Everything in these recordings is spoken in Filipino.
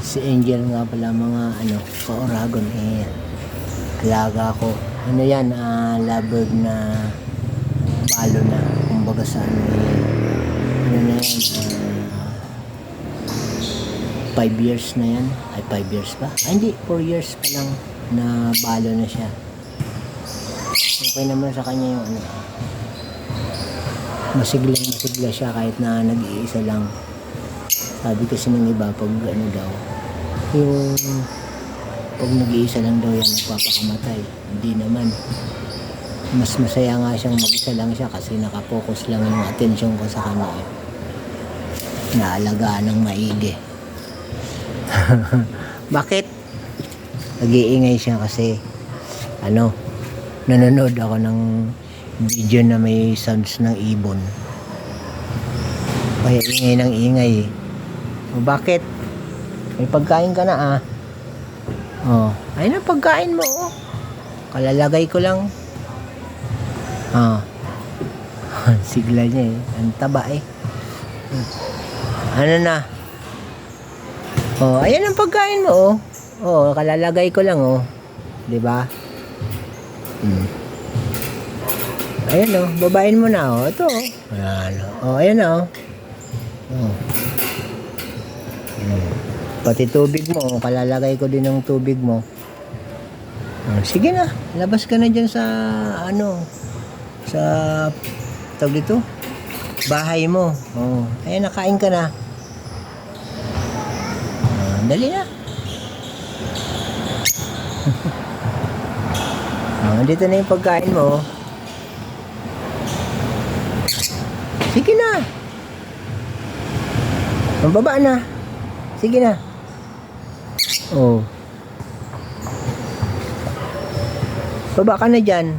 Si Angel nga pala mga ka-Oragon alaga ko. Ano yan, lovebird na balo na. Kumbaga sa ano na yan, 5 years na yan. Ay, 5 years pa? Ay, hindi, 4 years pa lang na balo na siya. Okay naman sa kanya yung masigla siya kahit na nag-iisa lang. Sabi kasi ng iba pag daw yung pag nag-iisa lang daw yan nagpapakamatay. Hindi naman, mas masaya nga siyang mag-isa lang siya kasi nakapokus lang yung atensyon ko sa kanya naalagaan ng maigi. Bakit? Nag-iingay siya kasi nanonood ako ng video na may sounds ng ibon. Kaya ingay ng ingay O bakit? May pagkain ka na ayun ang pagkain mo Kalalagay ko lang. Sigla niya ang taba Ano na? Ayan ang pagkain mo kalalagay ko lang 'Di ba? Ayan babain mo na ito ayan na pati tubig mo kalalagay ko din ng tubig mo. Sige na, labas ka na dyan sa sa tawag dito bahay mo. Ayan, nakain ka na. Dali na. Dito na yung pagkain mo. Sige na. Mababa na. Sige na. Baba ka na dyan.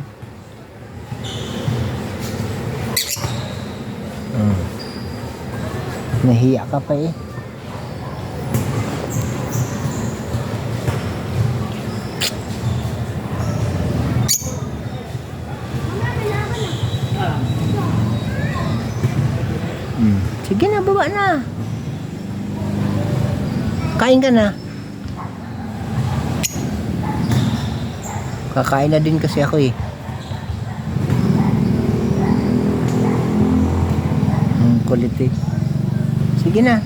Nahiya ka pa Sige na, baba na. Kain ka na. Kakain na din kasi ako kulit Sige na.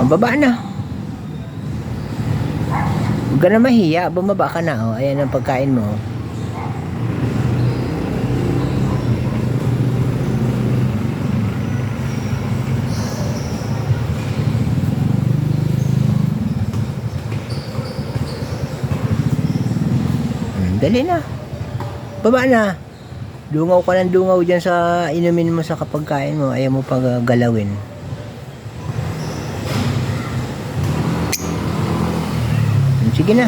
Baba na. Huwag ka na mahiya. Bumaba ka na Ayan ang pagkain mo Dali na. Baba na. Dungaw ka ng dungaw dyan sa inumin mo sa kapagkain mo. Ayaw mo pag galawin. Sige na.